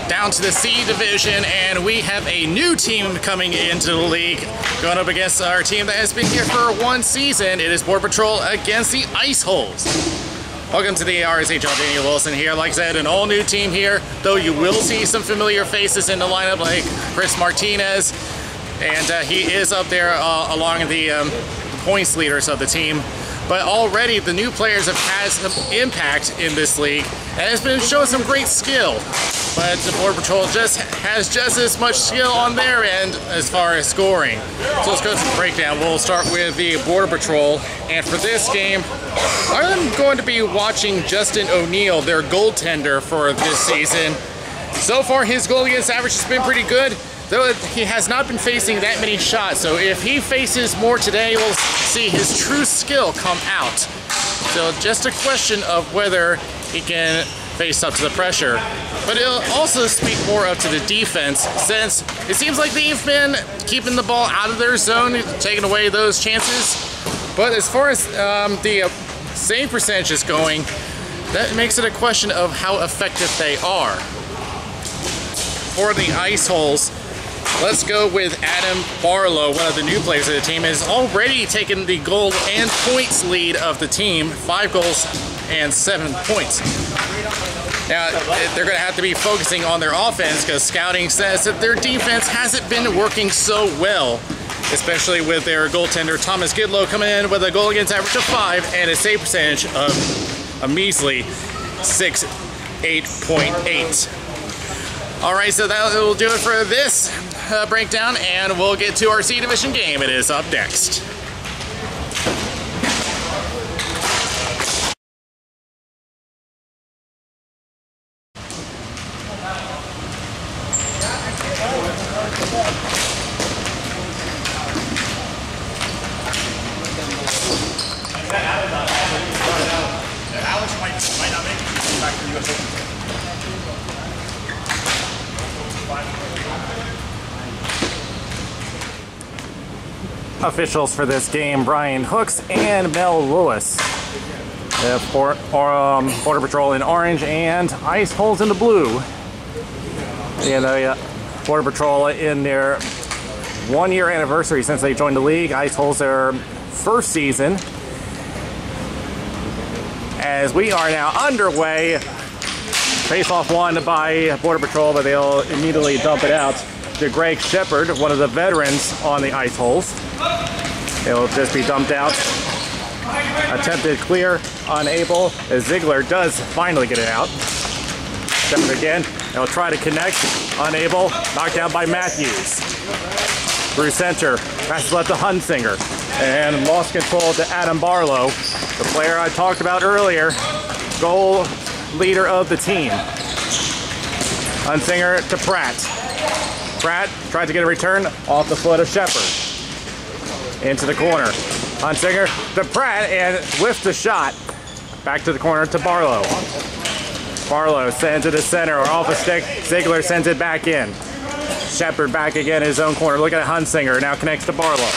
down to the C division, and we have a new team coming into the league, going up against our team that has been here for one season. It is Border Patrol against the Ice Holes. Welcome to the RSHL. Daniel Wilson here. Like I said, an all-new team here, though you will see some familiar faces in the lineup, like Chris Martinez, and he is up there along the points leaders of the team. But already the new players have had some impact in this league and has been showing some great skill. But the Border Patrol has just as much skill on their end as far as scoring. So let's go to the breakdown. We'll start with the Border Patrol. And for this game, I'm going to be watching Justin O'Neill, their goaltender for this season. So far, his goal against average has been pretty good, though he has not been facing that many shots. So if he faces more today, we'll see his true skill come out. So just a question of whether he can face up to the pressure. But it'll also speak more up to the defense, since it seems like they've been keeping the ball out of their zone, taking away those chances. But as far as the save percentage is going, that makes it a question of how effective they are. For the Ice Holes, let's go with Adam Barlow, one of the new players of the team, has already taken the goal and points lead of the team, 5 goals and 7 points. Now, they're going to have to be focusing on their offense, because scouting says that their defense hasn't been working so well, especially with their goaltender Thomas Gidlow coming in with a goal against average of 5 and a save percentage of a measly 8.8. Alright, so that will do it for this breakdown, and we'll get to our C Division game. It is up next. Might not make it back to the US Open. Officials for this game: Brian Hooks and Mel Lewis. Border Patrol in orange and Ice Holes in the blue. And Border Patrol in their 1-year anniversary since they joined the league. Ice Holes their first season. As we are now underway, face-off won by Border Patrol, but they'll immediately dump it out to Greg Shepard, one of the veterans on the Ice Holes. It'll just be dumped out. Attempted clear, unable, as Ziegler does finally get it out. Shepard again, they'll try to connect, unable, knocked down by Matthews. Through center, passes left to Hunsinger, and lost control to Adam Barlow, the player I talked about earlier, goal leader of the team. Hunsinger to Pratt. Pratt tried to get a return off the foot of Shepard. Into the corner. Hunsinger to Pratt, and whiffs the shot. Back to the corner to Barlow. Barlow sends it to center, or off a stick. Ziegler sends it back in. Shepard back again in his own corner. Look at Hunsinger, now connects to Barlow.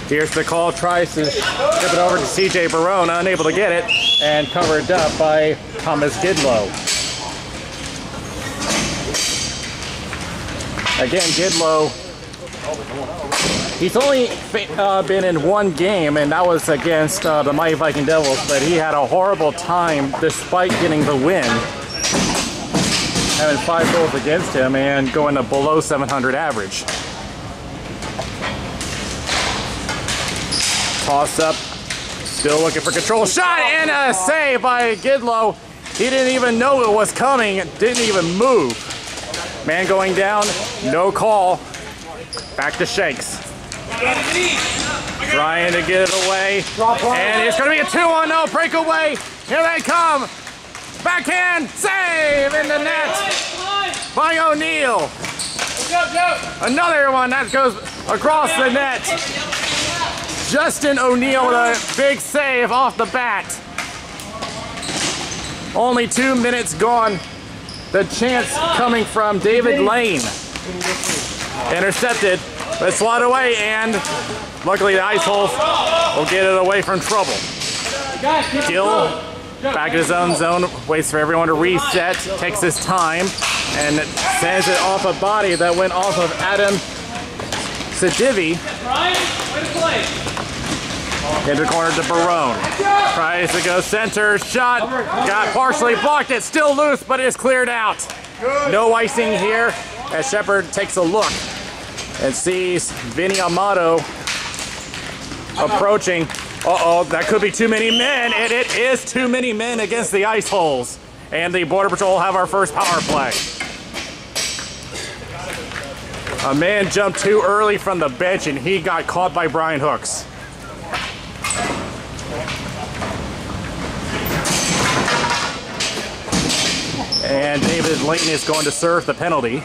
Here's the call, tries to tip it over to CJ Barone, unable to get it, and covered up by Thomas Gidlow. Again, Gidlow, he's only been in one game, and that was against the Mighty Viking Devils, but he had a horrible time despite getting the win. Having 5 goals against him and going to below 700 average. Toss up, still looking for control. Shot and a save by Gidlow. He didn't even know it was coming, didn't even move. Man going down, no call. Back to Shanks. Trying to get it away. And it's going to be a 2-1-0 breakaway. Here they come. Backhand save in the net by O'Neill. Another one that goes across the net. Justin O'Neill with a big save off the bat. Only 2 minutes gone. The chance coming from David Lane. Intercepted, but swatted away, and luckily the Ice Holes will get it away from trouble. Gill back in his own zone, waits for everyone to reset, takes his time, and sends it off a body that went off of Adam Sadivi. Into the corner to Barone. Tries to go center, shot, got partially blocked. It's still loose, but it's cleared out. No icing here as Shepard takes a look and sees Vinny Amato approaching. Uh-oh, that could be too many men, and it is too many men against the ice holes. And the Border Patrol have our first power play. A man jumped too early from the bench, and he got caught by Brian Hooks. And David Layton is going to serve the penalty.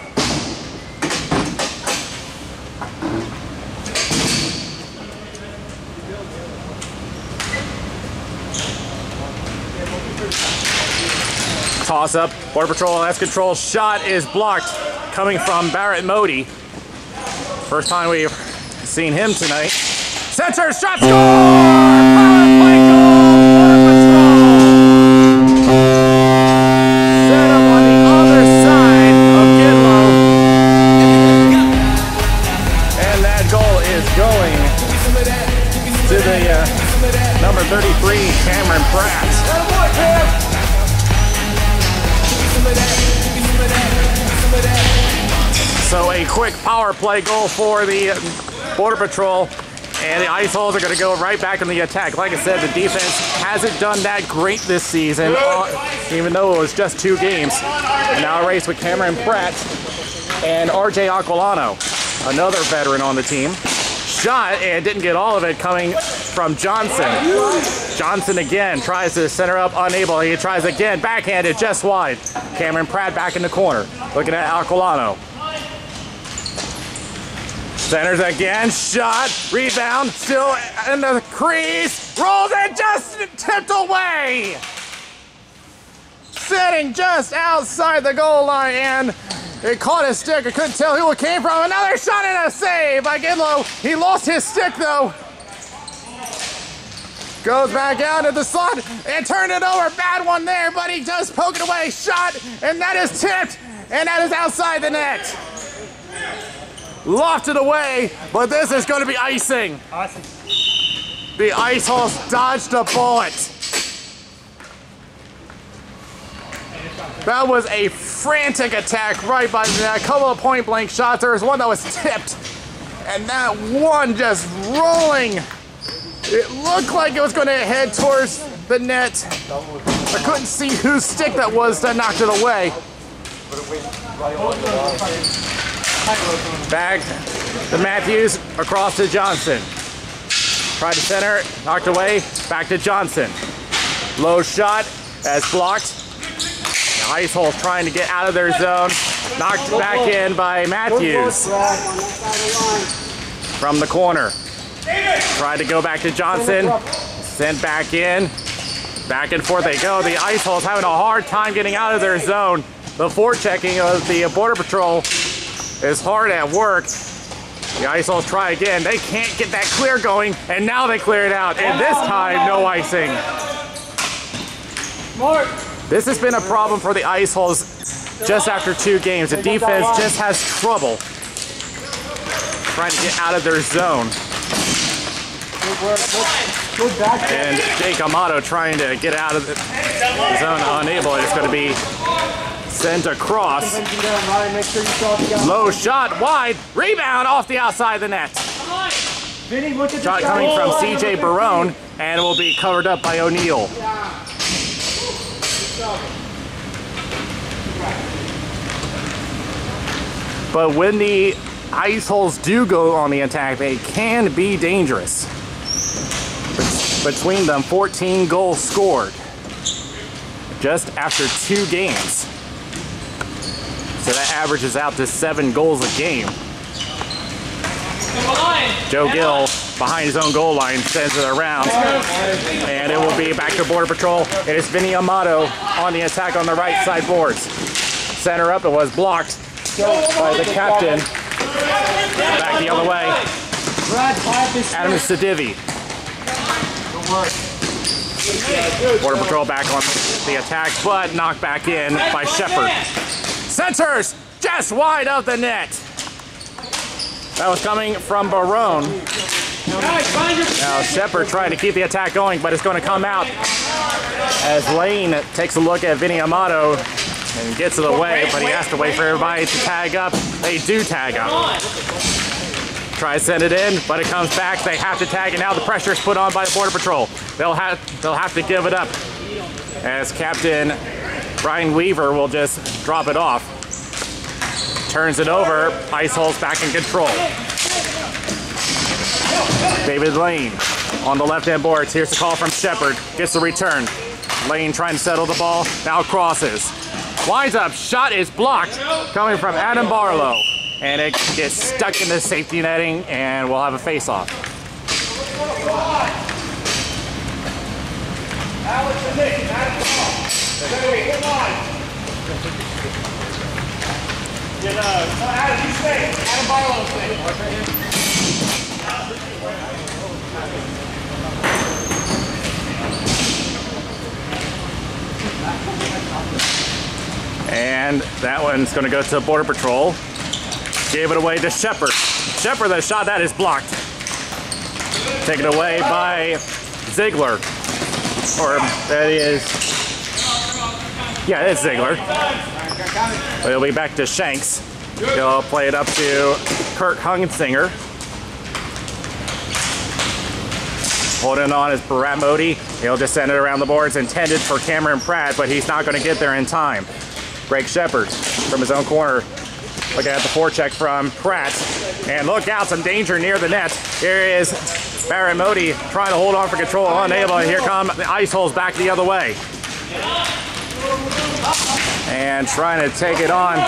Toss up, Border Patrol has control, shot is blocked, coming from Barrett Modi. First time we've seen him tonight. Center, shot, score! Power play goal, Border Patrol! Set up on the other side of Gidlow. And that goal is going to the number 33, Cameron Pratt. So a quick power play goal for the Border Patrol, and the Ice Holes are going to go right back in the attack. Like I said, the defense hasn't done that great this season, even though it was just 2 games. And now a race with Cameron Pratt and RJ Aquilano, another veteran on the team. Shot and didn't get all of it, coming from Johnson. Johnson again tries to center up, unable. He tries again, backhanded, just wide. Cameron Pratt back in the corner, looking at Aquilano. Centers again, shot, rebound, still in the crease, rolls it, just tipped away. Sitting just outside the goal line, and it caught his stick. I couldn't tell who it came from. Another shot and a save by Gidlow. He lost his stick though. Goes back out at the slot and turned it over. Bad one there, but he does poke it away. Shot, and that is tipped, and that is outside the net. Lofted away, but this is going to be icing. Awesome. The Ice Holes dodged a bullet. That was a frantic attack right by the net. A couple of point blank shots. There was one that was tipped, and that one just rolling. It looked like it was going to head towards the net. I couldn't see whose stick that was that knocked it away. Back to Matthews, across to Johnson. Tried to center, knocked away, back to Johnson. Low shot, as blocked. The Ice Holes trying to get out of their zone. Knocked back in by Matthews. From the corner. Tried to go back to Johnson. Sent back in. Back and forth they go. The Ice Holes having a hard time getting out of their zone. The forechecking of the Border Patrol is hard at work. The Ice Holes try again. They can't get that clear going, and now they clear it out. And this time, no icing. This has been a problem for the Ice Holes just after 2 games. The defense just has trouble trying to get out of their zone. And Jake Amato trying to get out of the zone, unable. It's going to be sent across. Low shot, wide, rebound off the outside of the net. Shot coming from CJ Barone, and will be covered up by O'Neal. But when the Ice Holes do go on the attack, they can be dangerous. Between them, 14 goals scored just after 2 games. So that averages out to 7 goals a game. Joe Gill, behind his own goal line, sends it around. And it will be back to Border Patrol. It is Vinny Amato on the attack on the right side boards. Center up, it was blocked by the captain. Back the other way. Adam Sadivi. Border Patrol back on the attack, but knocked back in by Shepard. Centers just wide of the net. That was coming from Barone. Now Shepard trying to keep the attack going, but it's going to come out as Lane takes a look at Vinny Amato and gets it away, but he has to wait for everybody to tag up. They do tag up. Try to send it in, but it comes back. They have to tag, and now the pressure is put on by the Border Patrol. They'll have to give it up, as Captain Brian Weaver will just drop it off. Turns it over. Ice Holes back in control. David Lane on the left-hand boards. Here's the call from Shepard. Gets the return. Lane trying to settle the ball. Now crosses. Winds up. Shot is blocked. Coming from Adam Barlow. And it gets stuck in the safety netting, and we'll have a face-off. Adam, you stay. Adam Barlow stay. And that one's going to go to Border Patrol. Gave it away to Shepard. Shepard, the shot that is blocked. Taken away by Ziegler. Or that is, yeah, it's Ziegler. But it'll be back to Shanks. He'll play it up to Kirk Hunsinger. Holding on is Barat Modi. He'll just send it around the boards, intended for Cameron Pratt, but he's not going to get there in time. Greg Shepard from his own corner. Looking at the forecheck from Pratt. And look out, some danger near the net. Here is Barrett Modi trying to hold on for control, unable. And here come the Ice Holes back the other way. And trying to take it on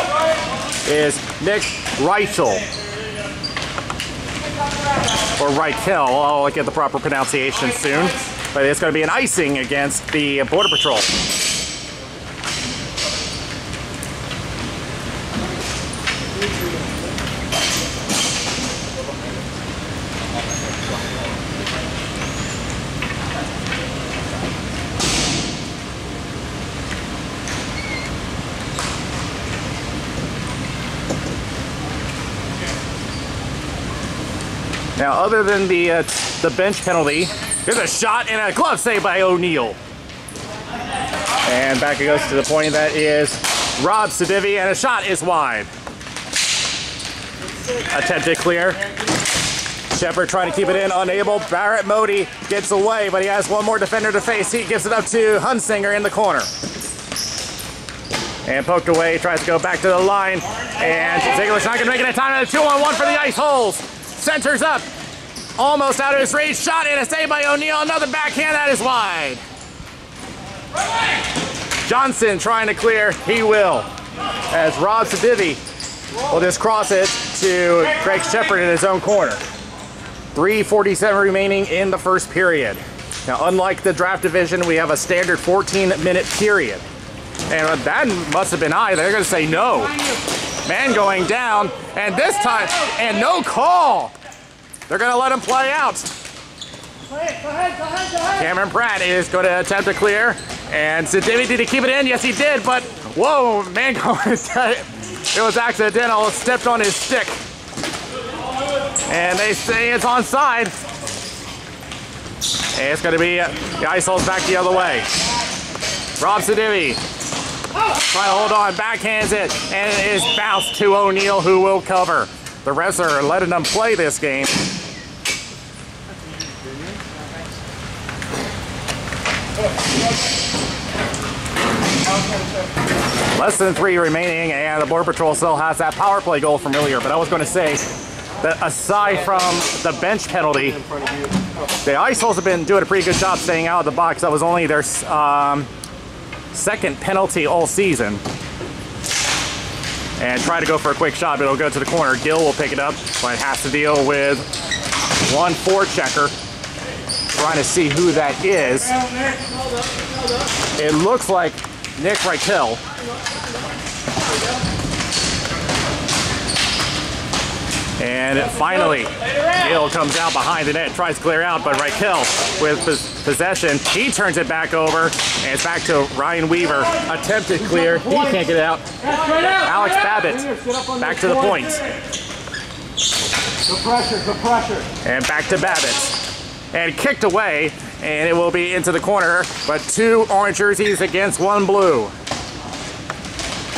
is Nick Reichel. Or Reichel, I'll get the proper pronunciation soon. But it's going to be an icing against the Border Patrol. Now, other than the bench penalty, there's a shot and a glove save by O'Neal. And back it goes to the point that is Rob Sedivi, and a shot is wide. Attempted clear. Shepard trying to keep it in, unable. Barrett Modi gets away, but he has one more defender to face. He gives it up to Hunsinger in the corner. And poked away, tries to go back to the line. And Ziegler's not going to make it in time. And a 2-on-1 for the Ice Holes. Centers up. Almost out of his range. Shot and a save by O'Neal. Another backhand that is wide. Johnson trying to clear. He will. As Rob Sedivi will just cross it to Greg Shepard in his own corner. 3:47 remaining in the first period. Now, unlike the draft division, we have a standard 14-minute period. And that must have been high. They're going to say no. Man going down, and this time, and no call. They're going to let him play out. Cameron Pratt is going to attempt to clear. And Sedivi, did he keep it in? Yes, he did, but whoa, man going it was accidental. Stepped on his stick. And they say it's onside. And it's going to be the Ice Holes back the other way. Rob Sedivi trying to hold on, backhands it, and it is bounced to O'Neal, who will cover. The refs are letting them play this game. Less than 3 remaining, and the Border Patrol still has that power play goal from earlier. But I was going to say that aside from the bench penalty, the Ice Holes have been doing a pretty good job staying out of the box. That was only their second penalty all season. And try to go for a quick shot, but it'll go to the corner. Gill will pick it up, but has to deal with one forechecker. Trying to see who that is. It looks like Nick Reichel. And finally, Gill comes out behind the net, tries to clear out, but Reichel with possession. He turns it back over, and it's back to Ryan Weaver. Attempted clear. He can't get it out. Alex Babbitt back to the point. Good pressure, good pressure. And back to Babbitt. And kicked away, and it will be into the corner, but 2 orange jerseys against 1 blue.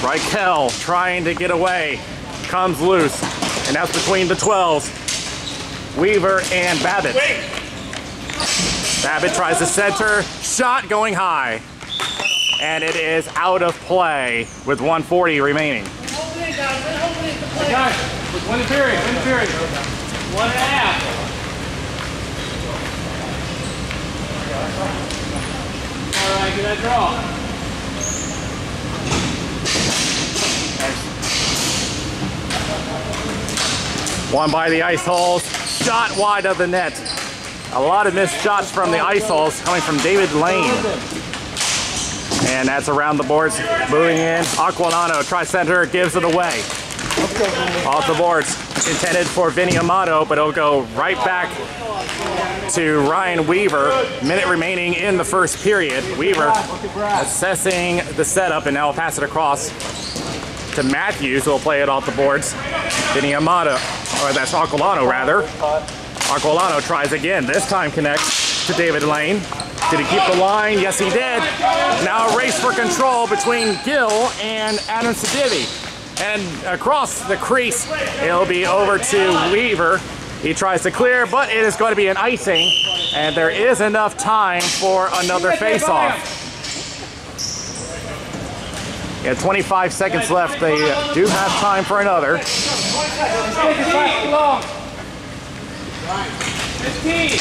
Reichel trying to get away. Comes loose, and that's between the 12s. Weaver and Babbitt. Babbitt tries to center, shot going high. And it is out of play with 1:40 remaining. Guys, win the period, win the period. 1.5. All right, get that draw. One by the ice holes, shot wide of the net. A lot of missed shots from the ice holes coming from David Lane. And that's around the boards, moving in. Aquilano tries center, gives it away. Off the boards, intended for Vinny Amato, but it'll go right back to Ryan Weaver. Minute remaining in the first period. Weaver assessing the setup, and now will pass it across to Matthews, who will play it off the boards. Vinny Amato, or that's Aquilano rather. Aquilano tries again, this time connects to David Lane. Did he keep the line? Yes, he did. Now a race for control between Gill and Adam Sedivi. And across the crease, it'll be over to Weaver. He tries to clear, but it is going to be an icing, and there is enough time for another face-off. Yeah, 25 seconds left. They do have time for another. 15.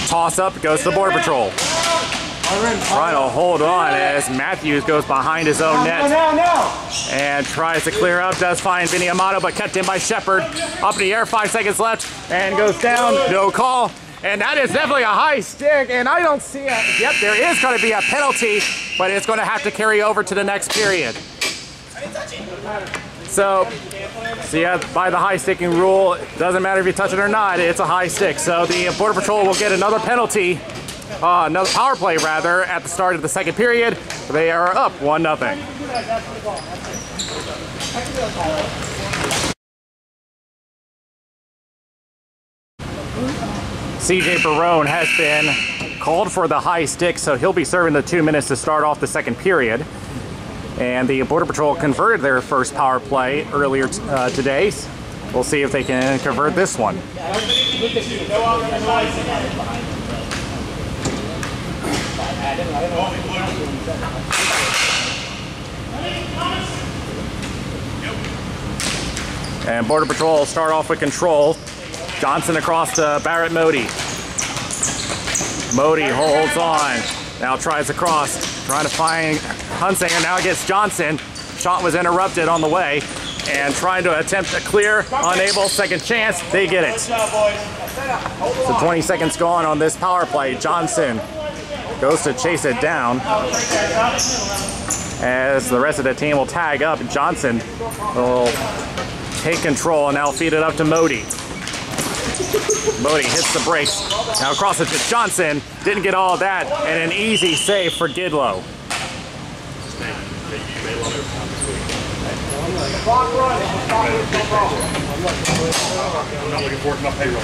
Toss up goes to Border Patrol. Trying to hold on as Matthews goes behind his own net and tries to clear up. Does find Vinny Amato, but kept in by Shepard. Up in the air, 5 seconds left, and goes down. No call. And that is definitely a high stick, and I don't see a... Yep, there is going to be a penalty, but it's going to have to carry over to the next period. So yeah, by the high sticking rule, it doesn't matter if you touch it or not, it's a high stick. So the Border Patrol will get another penalty, another power play rather, at the start of the second period. They are up 1-0. CJ Barone has been called for the high stick, so he'll be serving the 2 minutes to start off the second period. And the Border Patrol converted their first power play earlier today. We'll see if they can convert this one. And Border Patrol will start off with control. Johnson across to Barrett Modi. Modi holds on. Now tries across, trying to find Hunsinger. Now gets Johnson. Shot was interrupted on the way. And trying to attempt a clear, unable, second chance. They get it. So 20 seconds gone on this power play. Johnson goes to chase it down. As the rest of the team will tag up, Johnson will take control and now feed it up to Modi. Modi hits the brakes. Now across it to Johnson. Didn't get all of that. And an easy save for Gidlow. I'm not looking forward to my payroll.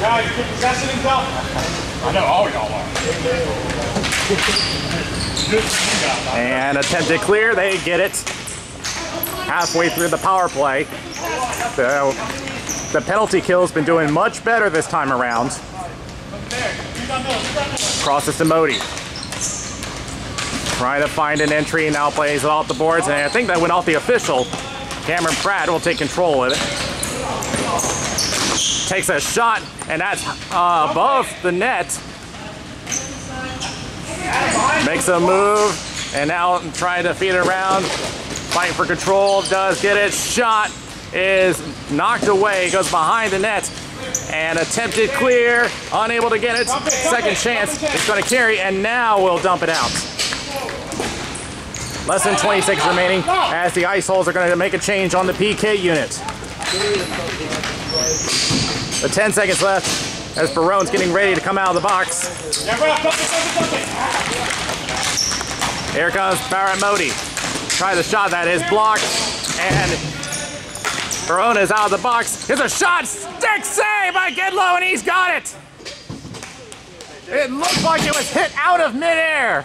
Guys, you keep possessing himself. I know, all y'all are. And attempted clear. They get it. Halfway through the power play. The penalty kill's been doing much better this time around. Crosses to Modi. Trying to find an entry, now plays it off the boards, and I think that went off the official. Cameron Pratt will take control of it. Takes a shot, and that's above the net. Makes a move, and now trying to feed it around. Fighting for control, does get it. Shot is knocked away, goes behind the net. And attempted clear, unable to get it. Second chance, it's going to carry, and now we'll dump it out. Less than 20 seconds remaining as the ice holes are going to make a change on the PK unit. With 10 seconds left, as Barone's getting ready to come out of the box. Here comes Barrett Modi. Try the shot that is blocked, and Barone is out of the box. Here's a shot, stick save by Gidlow, and he's got it. It looked like it was hit out of midair.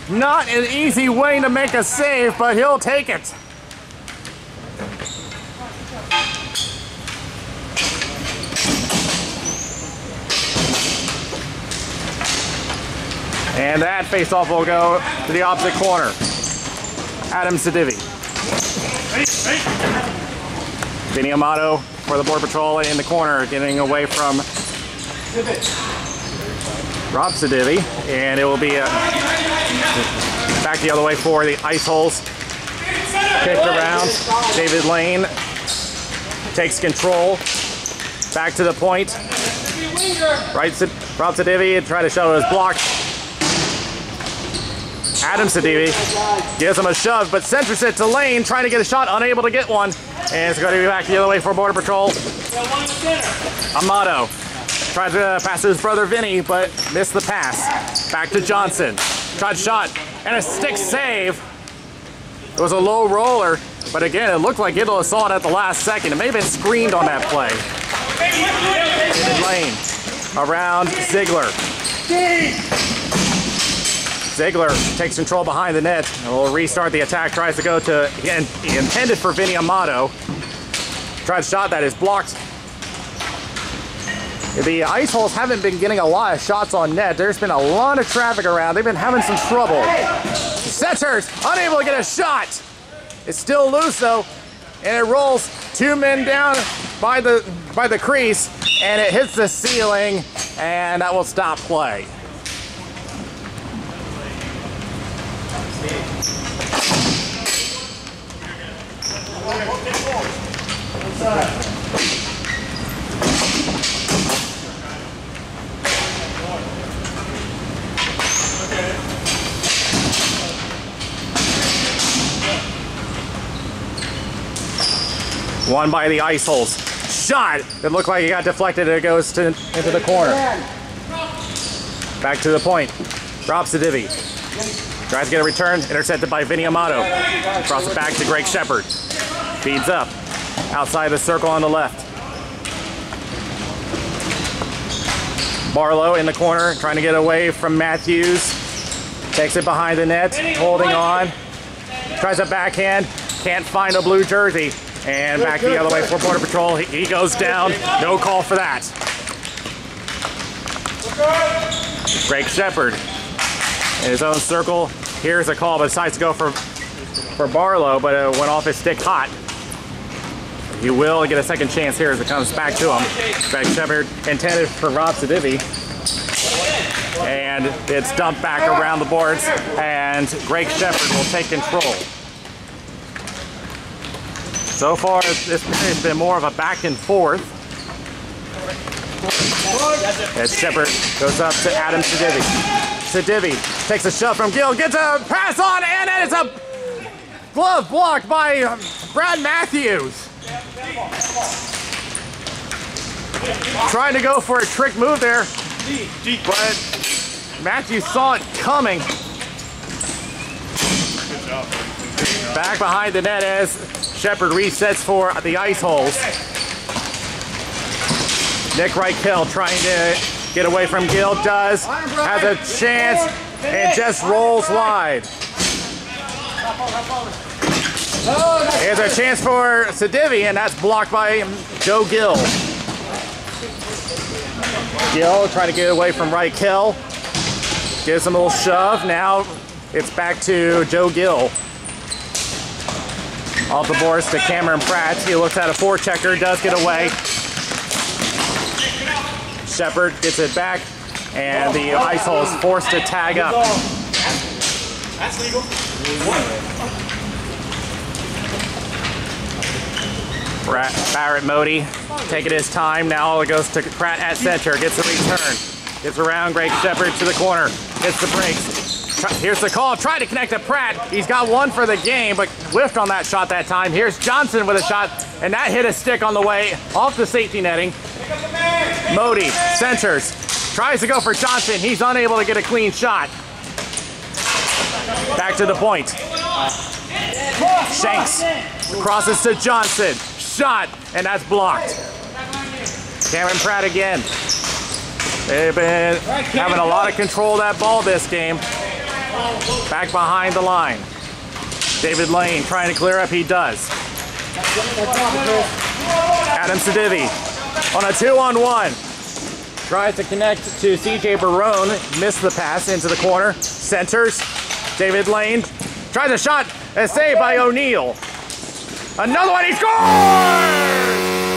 Not an easy way to make a save, but he'll take it. And that faceoff will go to the opposite corner. Adam Sedivi. Vinny Amato for the Border Patrol in the corner, getting away from Rob Sedivi. And it will be back the other way for the Ice Holes. Kicked around. David Lane takes control. Back to the point. Right, Rob Sedivi trying to shove it, was blocked. Adam Sedivi gives him a shove, but centers it to Lane, trying to get a shot, unable to get one. And it's going to be back the other way for Border Patrol. Amato tries to pass to his brother Vinny, but missed the pass. Back to Johnson. Tried shot, and a stick save. It was a low roller, but again, it looked like Gidlow saw it at the last second. It may have been screened on that play. David Lane around Ziegler. Ziegler takes control behind the net and will restart the attack. Tries to go to, again, he intended for Vinny Amato. Tried shot that is blocked. The Ice Holes haven't been getting a lot of shots on net. There's been a lot of traffic around. They've been having some trouble. Centers, unable to get a shot. It's still loose though, and it rolls 2 men down by the crease, and it hits the ceiling, and that will stop play. Won by the Ice Holes. Shot! It looked like it got deflected. It goes into the corner. Back to the point. Rob Sedivi. Tries to get a return. Intercepted by Vinny Amato. Cross it back to Greg Shepard. Feeds up. Outside the circle on the left. Barlow in the corner, trying to get away from Matthews. Takes it behind the net, holding on. Tries a backhand. Can't find a blue jersey. And back the other way for Border Patrol. He goes down. No call for that. Greg Shepard in his own circle. Here's a call, but decides to go for Barlow, but it went off his stick hot. He will get a second chance here as it comes back to him. Greg Shepard intended for Rob Sedivi. And it's dumped back around the boards, and Greg Shepard will take control. So far, this has been more of a back and forth. As Shepard goes up to Adam Sedivi. Sedivi takes a shove from Gill, gets a pass on, and then it's a glove blocked by Brad Matthews. Trying to go for a trick move there, but Matthews saw it coming. Back behind the net as Shepard resets for the Ice Holes. Nick Reichel trying to get away from Gill, has a chance, and just rolls wide. Here's a chance for Sedivi, and that's blocked by Joe Gill. Gill trying to get away from Reichel. Gives him a little shove. Now it's back to Joe Gill. Off the boards to Cameron Pratt. He looks at a forechecker, does get away. Shepard gets it back, and the Ice Hole is forced to tag up. That's legal. Barrett Modi taking his time. Now all it goes to Pratt at center. Gets a return. Gets around Greg Shepard to the corner. Gets the breaks. Here's the call. Tried to connect to Pratt. He's got one for the game, but whiffed on that shot that time. Here's Johnson with a shot. and that hit a stick on the way off the safety netting. Modi centers, tries to go for Johnson. He's unable to get a clean shot. Back to the point. Shanks crosses to Johnson. Shot, and that's blocked. Cameron Pratt again. They've been having a lot of control of that ball this game. Back behind the line. David Lane trying to clear up. He does. Adam Sedivi on a 2-on-1. Tries to connect to CJ Barone. Missed the pass into the corner. Centers. David Lane tries a shot. And saved by O'Neal. Another one. He scores!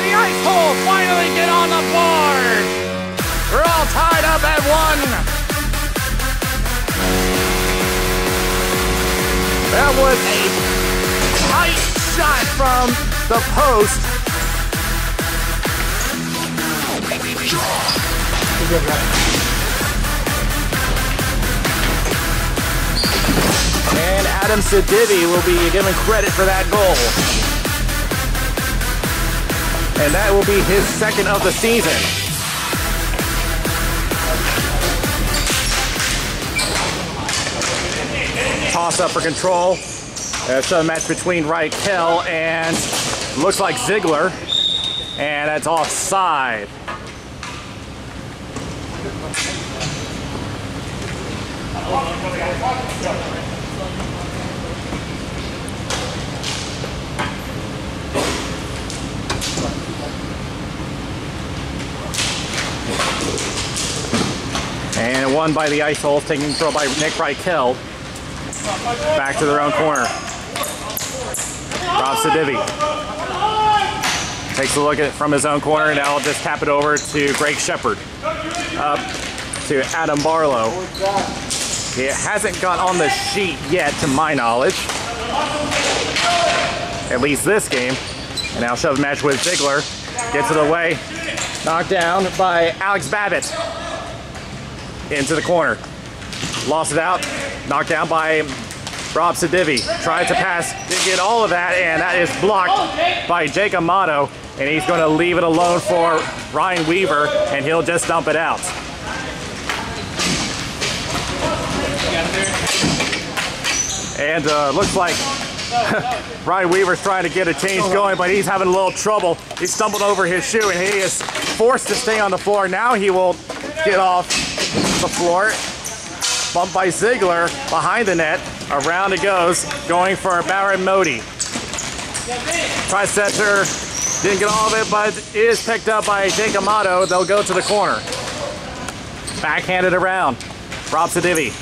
The Ice Holes finally get on the board. We're all tied up at 1. That was a tight shot from the post. And Adam Sedivi will be given credit for that goal. And that will be his second of the season. Toss up for control. There's a match between Reichel and looks like Ziegler. And that's offside. And won by the Ice Holes, taking control by Nick Reichel. Back to their own corner. Rob Sedivi takes a look at it from his own corner, and now I'll just tap it over to Greg Shepard. Up to Adam Barlow. He hasn't got on the sheet yet, to my knowledge. At least this game. And now shove match with Ziegler. Gets it away. Knocked down by Alex Babbitt. Into the corner. Lost it out. Knocked down by Rob Sedivi. Tried to pass. Didn't get all of that, and that is blocked by Jake Amato. And he's going to leave it alone for Ryan Weaver, and he'll just dump it out. And looks like Ryan Weaver's trying to get a change going, but he's having a little trouble. He stumbled over his shoe, and he is forced to stay on the floor. Now he will get off the floor. Bumped by Ziegler behind the net. Around it goes, going for Barrett Modi. Tries center, didn't get all of it, but is picked up by Jake Amato. They'll go to the corner. Backhanded around. Rob Sedivi.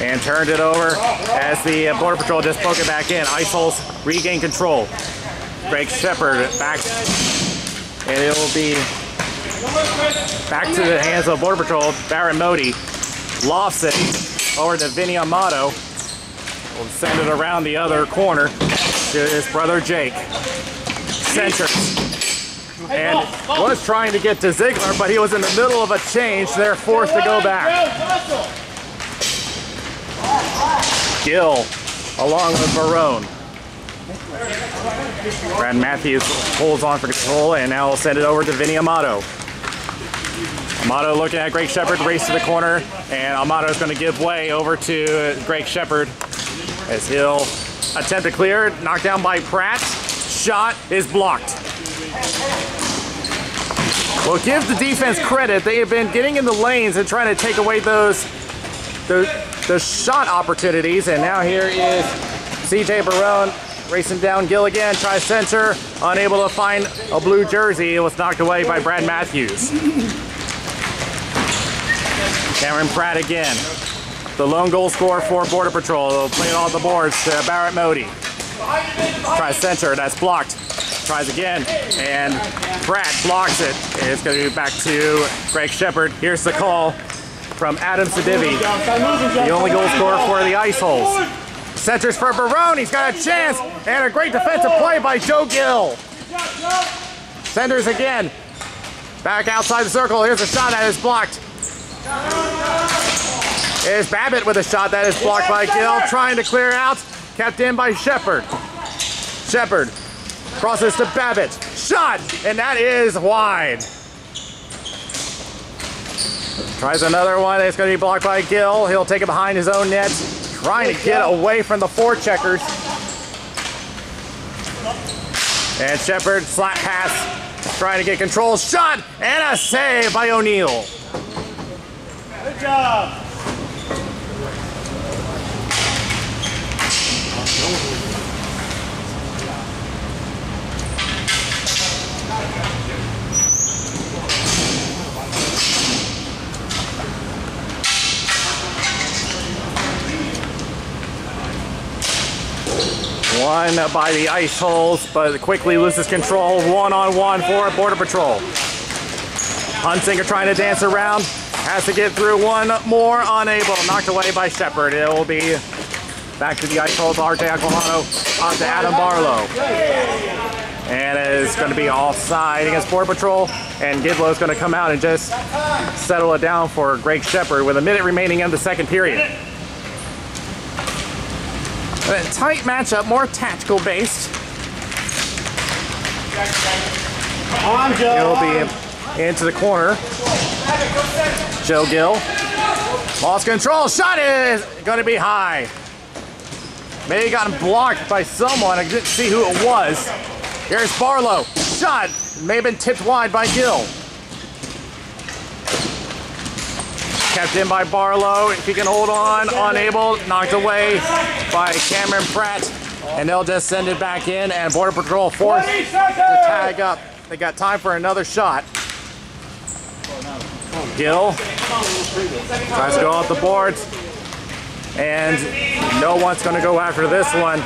And turned it over as the Border Patrol just broke it back in. Ice Holes regain control. Greg Shepard back, and it will be back to the hands of Border Patrol. Barrett Modi lofts it over to Vinny Amato. Will send it around the other corner to his brother Jake. Centers. And was trying to get to Ziegler, but he was in the middle of a change. They're forced to go back. Gill along with Barone. Brad Matthews holds on for control, and now will send it over to Vinny Amato. Amato looking at Greg Shepard, race to the corner, and Amato is going to give way over to Greg Shepard as he'll attempt to clear. Knocked down by Pratt. Shot is blocked. Well, give the defense credit. They have been getting in the lanes and trying to take away those shot opportunities, and now here is CJ Barone racing down Gill again, tries center, unable to find a blue jersey. It was knocked away by Brad Matthews. Cameron Pratt again, the lone goal scorer for Border Patrol. They'll play it on the boards to Barrett Modi. Tries center, that's blocked. Tries again, and Pratt blocks it. It's going to be back to Greg Shepard. Here's the call from Adam Sedivi, the only goal scorer for the Ice Holes. Centers for Barone, he's got a chance, and a great defensive play by Joe Gill. Centers again, back outside the circle. Here's a shot that is blocked. Here's Babbitt with a shot that is blocked by Gill, trying to clear out. kept in by Shepard. Shepard crosses to Babbitt. Shot, and that is wide. Tries another one. It's going to be blocked by Gill. He'll take it behind his own net, trying to get away from the forecheckers. And Shepard, flat pass, trying to get control. Shot, and a save by O'Neill. Good job. One by the Ice Holes, but quickly loses control. One-on-one for Border Patrol. Hunsinger trying to dance around. Has to get through one more, unable. Knocked away by Shepard. It will be back to the Ice Holes. Arte Aquilano on to Adam Barlow. And it is going to be offside against Border Patrol. And Gidlow's going to come out and just settle it down for Greg Shepard with a minute remaining in the second period. A tight matchup, more tactical based. It'll be into the corner. Joe Gill. Lost control. Shot is going to be high. May have gotten blocked by someone. I didn't see who it was. Here's Barlow. Shot. May have been tipped wide by Gill. Kept in by Barlow. If he can hold on, unable. Knocked away by Cameron Pratt. And they'll just send it back in. And Border Patrol forced to tag up. They got time for another shot. Gill tries to go off the boards. And no one's going to go after this one.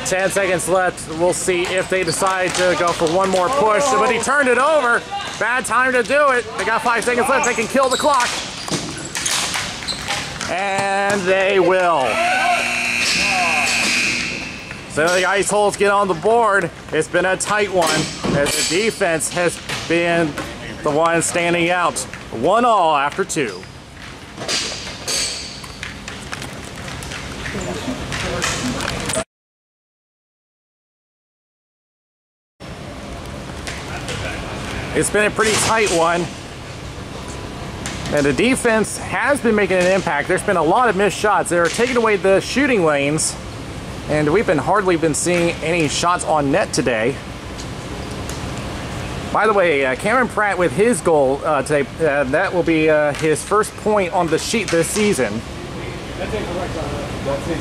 10 seconds left. We'll see if they decide to go for one more push. But he turned it over. Bad time to do it. They got 5 seconds left. They can kill the clock. And they will. So the Ice Holes get on the board. It's been a tight one as the defense has been the one standing out. 1-1 after 2. It's been a pretty tight one. And the defense has been making an impact. There's been a lot of missed shots. They're taking away the shooting lanes. And we've hardly been seeing any shots on net today. By the way, Cameron Pratt with his goal today, that will be his first point on the sheet this season. That's incorrect. That's it.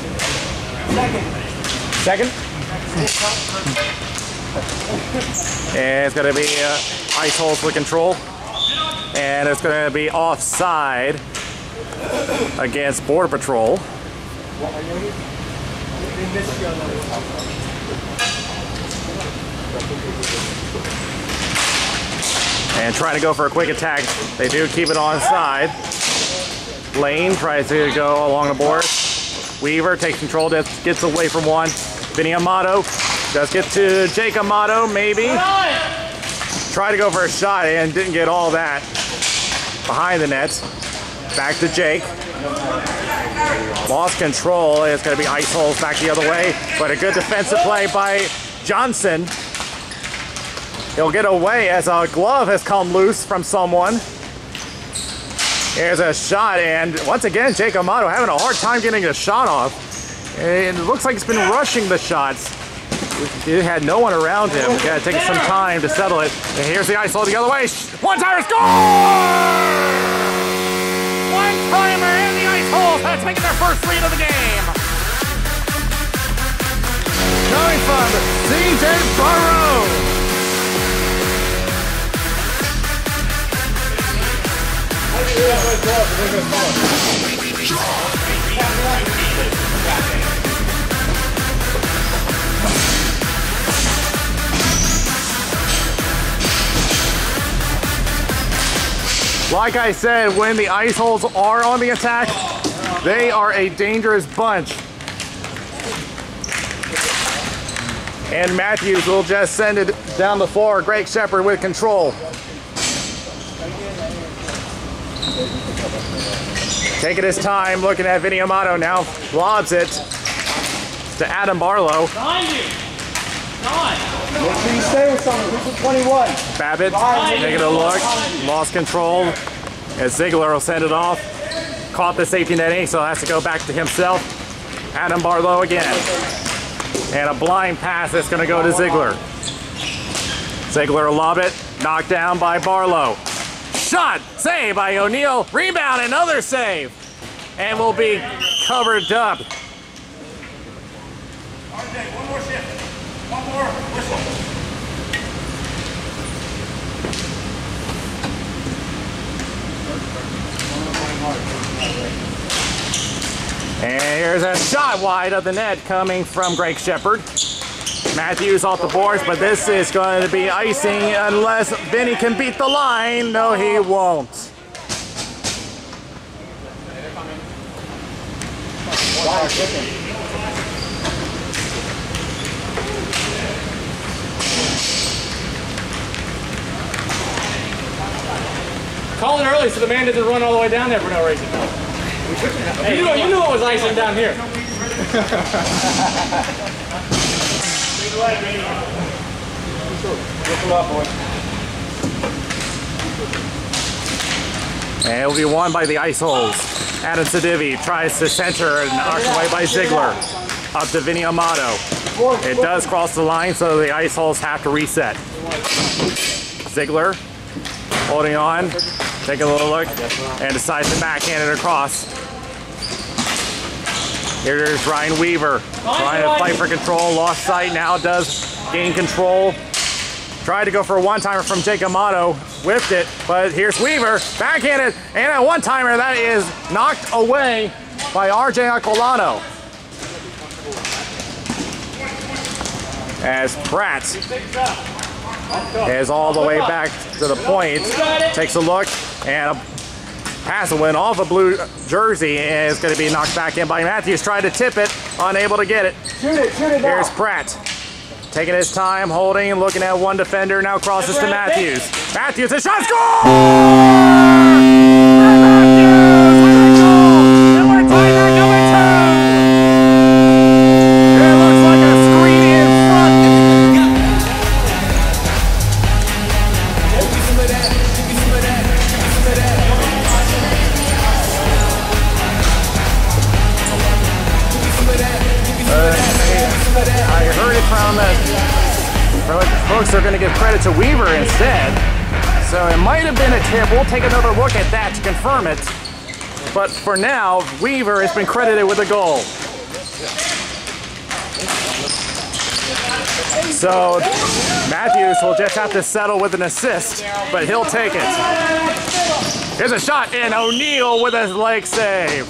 Second? And it's going to be Ice Holes with control. And it's going to be offside against Border Patrol. And trying to go for a quick attack. They do keep it onside. Lane tries to go along the board. Weaver takes control, gets away from one. Vinny Amato does get to Jake Amato, maybe. Tried to go for a shot and didn't get all that. Behind the nets. Back to Jake. Lost control. It's going to be Ice Holes back the other way. But a good defensive play by Johnson. He'll get away as a glove has come loose from someone. Here's a shot, and once again, Jake Amato having a hard time getting a shot off. And it looks like he's been rushing the shots. He had no one around him. It's got to take some time to settle it. And here's the Ice Hole the other way. One-timer score! One-timer and the Ice Holes have taken their first lead of the game. Coming from CJ Burrow. Like I said, when the Ice Holes are on the attack, they are a dangerous bunch. And Matthews will just send it down the floor. Greg Shepard with control. Taking his time, looking at Vinny Amato now. Lobs it. to Adam Barlow. Behind you. Make sure you stay with someone. Who's the 21? Babbitt taking a look, lost control as Ziegler will send it off. Caught the safety netting, so has to go back to himself. Adam Barlow again. And a blind pass that's going to go to Ziegler. Ziegler will lob it, knocked down by Barlow. Shot, save by O'Neal, rebound, another save. And will be covered up. RJ, one more shift. One more whistle. And here's a shot wide of the net coming from Greg Shepard. Matthews off the boards, but this is going to be icing unless Vinny can beat the line. No, he won't. Call it early so the man doesn't run all the way down there for no reason. Hey, you knew it was icing down here. And it'll be won by the Ice Holes. Adam Sedivi tries to center and knocked away by Ziegler. Up to Vinny Amato. It does cross the line, so the Ice Holes have to reset. Ziegler holding on, take a little look, and decides to backhand it across. Here's Ryan Weaver trying to fight for control, lost sight, now does gain control. Tried to go for a one-timer from Jake Amato, whipped it, but here's Weaver, backhanded, and a one-timer that is knocked away by RJ Aquilano. As Pratt is all the way back to the point, takes a look, and a pass went off a blue jersey and is going to be knocked back in by Matthews. Tried to tip it, unable to get it. Shoot it Here's Pratt. Taking his time, holding, looking at one defender, now crosses to Matthews. Matthews, a shot, score! Matthews with a goal! And we're tied at number 2! It looks like a screen in front. I heard it from folks are going to give credit to Weaver instead. So it might have been a tip. We'll take another look at that to confirm it. But for now, Weaver has been credited with a goal. So Matthews will just have to settle with an assist, but he'll take it. Here's a shot, and O'Neal with a leg save.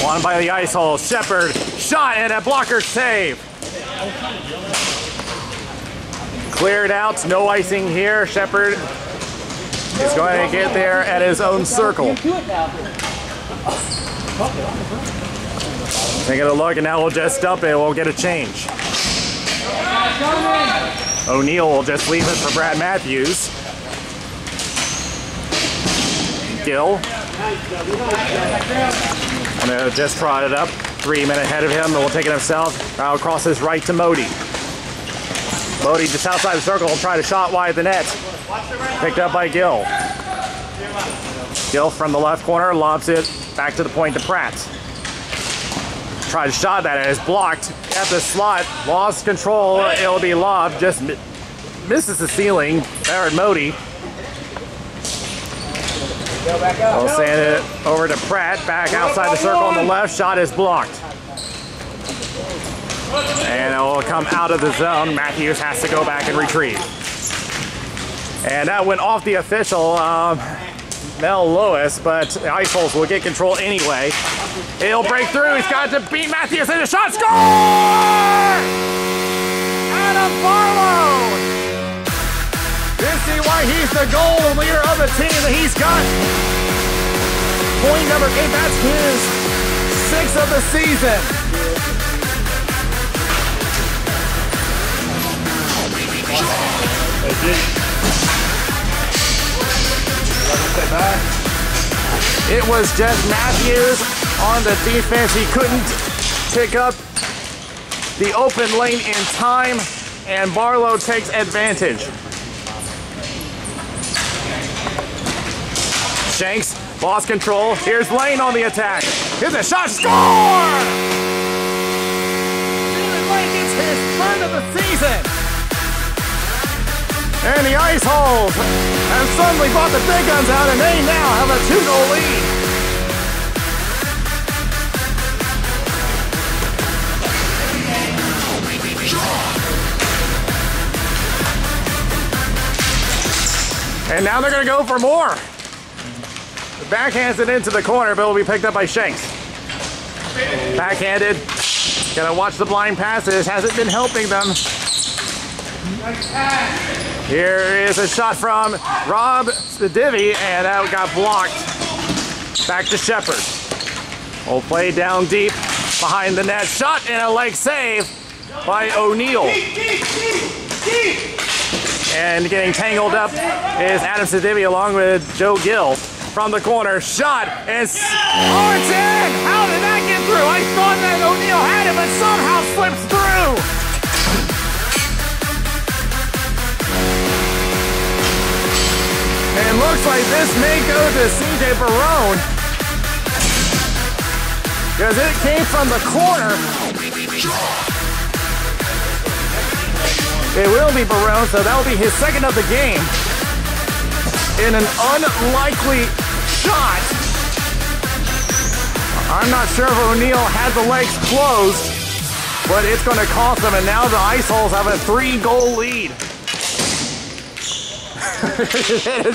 Won by the Ice Hole. Shepard shot and a blocker save. Cleared out, no icing here. Shepard is going to get there at his own circle. Taking a look, and now we'll just dump it. We'll get a change. O'Neal will just leave it for Brad Matthews. Gill. I'm going to just trot it up. 3 men ahead of him, and will take it himself. Now crosses right to Modi. Modi just outside the circle will try to shot wide the net. Picked up by Gill. Gill from the left corner lobs it back to the point to Pratt. Tried to shot that, it is blocked at the slot. Lost control, it'll be lobbed, just misses the ceiling. Barrett Modi. We'll send it over to Pratt, back outside the circle on the left. Shot is blocked. And it will come out of the zone. Matthews has to go back and retrieve. And that went off the official, Mel Lewis, but the Ice Holes will get control anyway. It'll break through. He's got to beat Matthews in the shot. Score! Adam Barlow! You see why he's the goal leader of the team. He's got point number 8. That's his 6th of the season. It was just Matthews on the defense. He couldn't pick up the open lane in time, and Barlow takes advantage. Shanks lost control. Here's Lane on the attack. Here's a shot. Score! Lane gets his 3rd of the season. And the Ice Holes have suddenly brought the big guns out, and they now have a 2-goal lead. And now they're going to go for more. The backhands it into the corner, but will be picked up by Shanks. Backhanded. Gonna watch the blind passes. Hasn't been helping them. Here is a shot from Rob Divvy, and that got blocked. Back to Shepard. Will play down deep behind the net. Shot and a leg save by O'Neill. And getting tangled up is Adam Sedivy along with Joe Gill. From the corner, shot, and it's in! How did that get through? I thought that O'Neill had it, but somehow slips through! And looks like this may go to CJ Barone, because it came from the corner. It will be Barone, so that will be his 2nd of the game. In an unlikely shot. I'm not sure if O'Neill had the legs closed, but it's going to cost them, and now the Ice Holes have a 3-goal lead.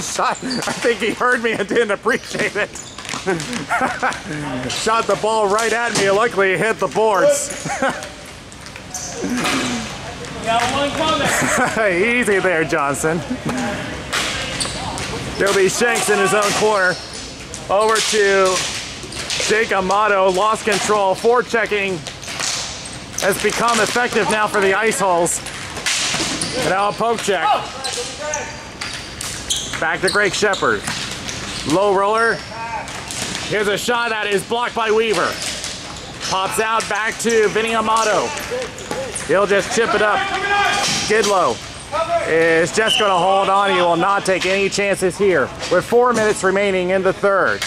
Shot. I think he heard me and didn't appreciate it. Shot the ball right at me. Luckily, it hit the boards. Got one coming. Easy there, Johnson. There'll be Shanks in his own corner. Over to Jake Amato. Lost control. Forechecking has become effective now for the Ice Holes. And now a poke check. Back to Greg Shepard. Low roller. Here's a shot that is blocked by Weaver. Pops out back to Vinny Amato. He'll just chip it up. Skidlow is just going to hold on. He will not take any chances here with 4 minutes remaining in the 3rd.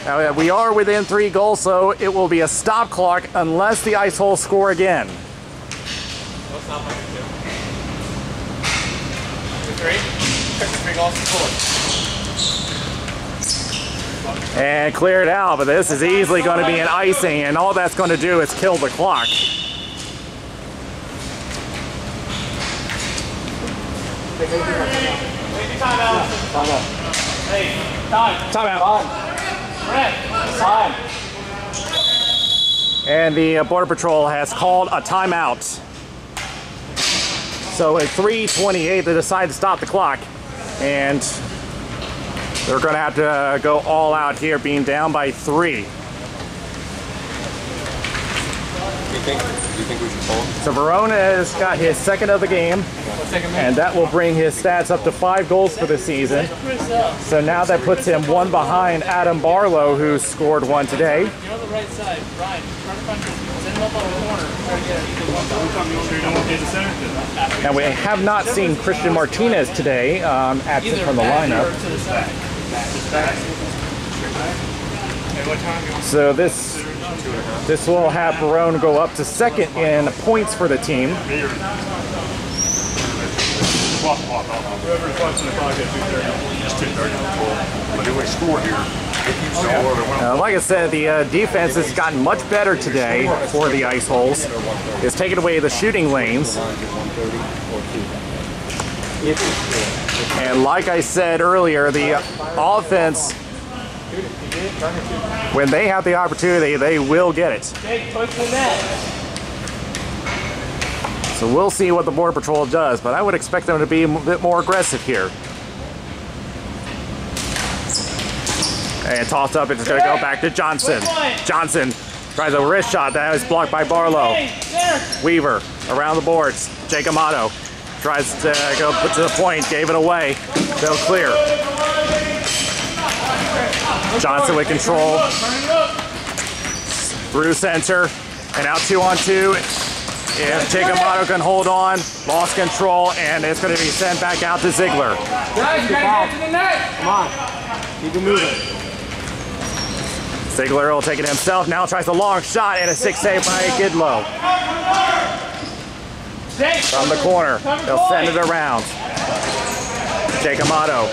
Now, we are within 3 goals, so it will be a stop clock unless the Ice Holes score again. 3 goals scored. And clear it out, but this is easily going to be an icing, and all that's going to do is kill the clock. Timeout. Hey, Timeout. Time. And the Border Patrol has called a timeout. So at 3:28, they decide to stop the clock, and they're going to have to go all out here, being down by 3. Do you think we should pull him? So Verona has got his 2nd of the game, and that will bring his stats up to 5 goals for the season. So now that puts him 1 behind Adam Barlow, who scored 1 today. You're on the right side, Brian. Try to find send him up on the corner. Try to get either one. Now we have not seen Christian Martinez today, absent from the lineup. So this will have Barone go up to 2nd in points for the team. Like I said, the defense has gotten much better today for the Ice Holes. It's taken away the shooting lanes. And like I said earlier, the offense, when they have the opportunity, they will get it. So we'll see what the Border Patrol does, but I would expect them to be a bit more aggressive here. And tossed up, it's going to go back to Johnson. Johnson tries a wrist shot that is blocked by Barlow. Weaver around the boards. Jake Amato tries to go to the point, gave it away. They'll clear. Johnson with control. Through center and out 2-on-2. If Jake Amato can hold on, lost control, and it's going to be sent back out to Ziegler. Guys, you gotta get to the net. Come on. Keep it moving. Ziegler will take it himself. Now tries a long shot and a 6-save by Gidlow. From the corner, they'll send it around. Jake Amato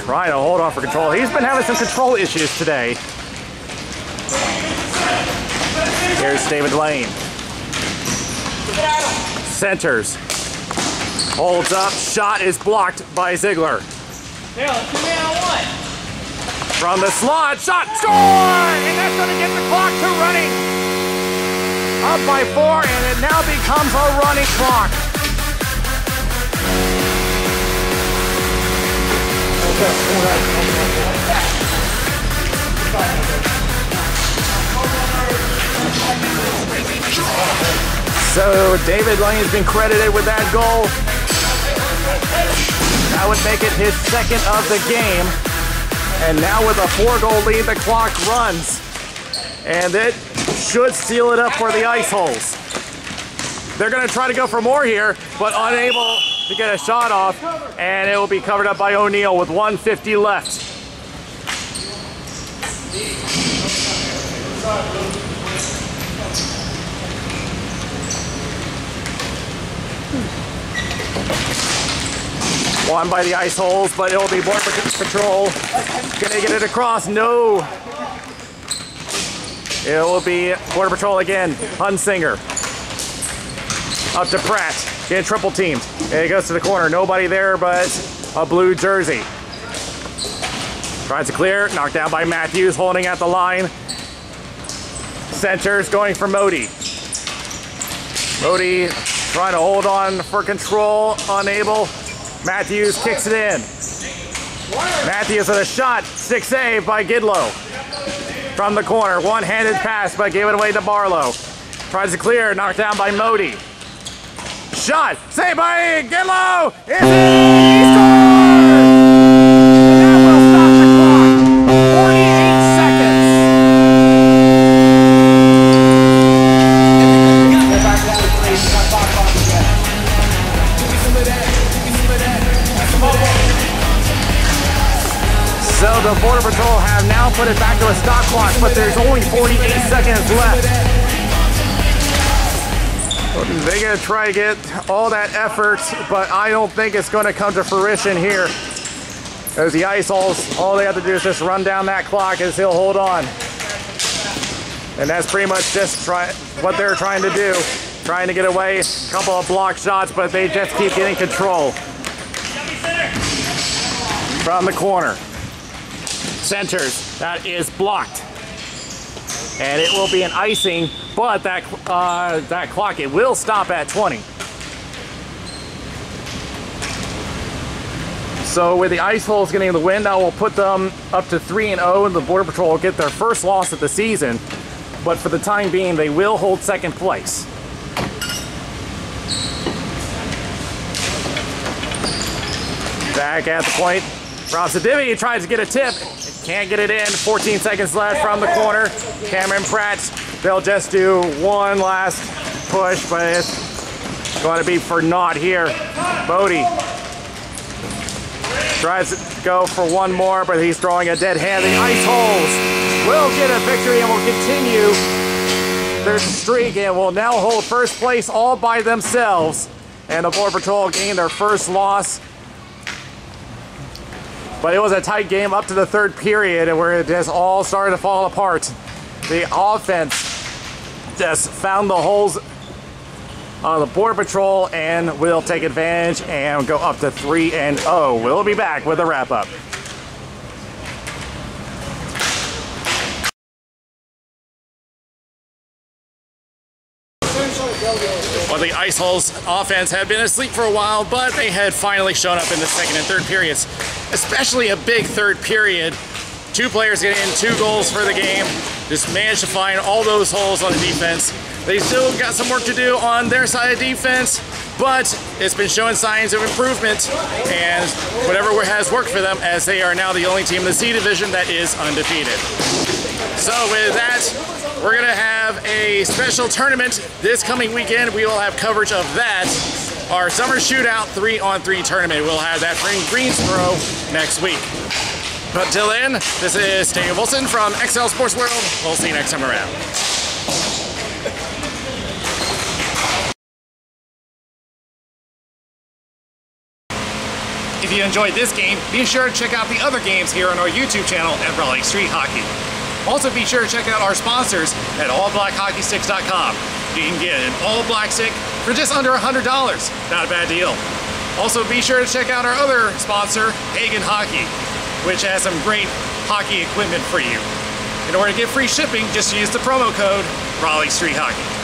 trying to hold on for control. He's been having some control issues today. Here's David Lane. Centers. Holds up. Shot is blocked by Ziegler. From the slot. Shot. Score! And that's going to get the clock to running. Up by 4, and it now becomes a running clock. So David Lane's been credited with that goal. That would make it his second of the game. And now with a 4-goal lead, the clock runs. And it should seal it up for the Ice Holes. They're going to try to go for more here, but unable to get a shot off. And it will be covered up by O'Neal with 1:50 left. Won by the Ice Holes, but it'll be Border Patrol. Gonna get it across. No. It will be Border Patrol again. Hunsinger. Up to Pratt. Getting triple teamed. And it goes to the corner. Nobody there but a blue jersey. Tries to clear. Knocked down by Matthews, holding at the line. Centers going for Modi. Modi trying to hold on for control. Unable. Matthews kicks it in. Matthews with a shot. 6-save by Gidlow. From the corner. One-handed pass, but gave it away to Barlow. Tries to clear. Knocked down by Modi. Shot. Saved by Gidlow. It's in. He scores! And that will stop the clock. 48 seconds. So the Border Patrol have now put it back to a stop clock, but there's only 48 seconds left. They're going to try to get all that effort, but I don't think it's going to come to fruition here. As the Ice Holes, all they have to do is just run down that clock as he'll hold on. And that's pretty much just what they're trying to do. Trying to get away, a couple of block shots, but they just keep getting control. From the corner. Centers, that is blocked. And it will be an icing, but that clock, it will stop at 20. So with the Ice Holes getting the win, that will put them up to 3-0, and the Border Patrol will get their first loss of the season. But for the time being, they will hold second place. Back at the point, Rosadivi tries to get a tip. Can't get it in. 14 seconds left from the corner. Cameron Pratt, they'll just do one last push, but it's going to be for naught here. Bodie tries to go for one more, but he's throwing a dead hand. The Ice Holes will get a victory and will continue their streak and will now hold first place all by themselves. And the Border Patrol gained their first loss. But it was a tight game up to the third period, and where it just all started to fall apart. The offense just found the holes on the Border Patrol and will take advantage and go up to 3-0. We'll be back with a wrap-up. Well, the Ice Holes offense had been asleep for a while, but they had finally shown up in the second and third periods. Especially a big third period. 2 players getting in 2 goals for the game. Just managed to find all those holes on the defense. They still got some work to do on their side of defense, but it's been showing signs of improvement, and whatever has worked for them, as they are now the only team in the C division that is undefeated. So with that, we're gonna have a special tournament this coming weekend. We will have coverage of that. Our summer shootout 3-on-3 tournament. We'll have that in Greensboro next week. But until then, this is Daniel Wilson from XL Sports World. We'll see you next time around. If you enjoyed this game, be sure to check out the other games here on our YouTube channel at Raleigh Street Hockey. Also be sure to check out our sponsors at allblackhockeysticks.com. You can get an all-black stick for just under $100. Not a bad deal. Also be sure to check out our other sponsor, Hagen Hockey, which has some great hockey equipment for you. In order to get free shipping, just use the promo code Raleigh Street Hockey.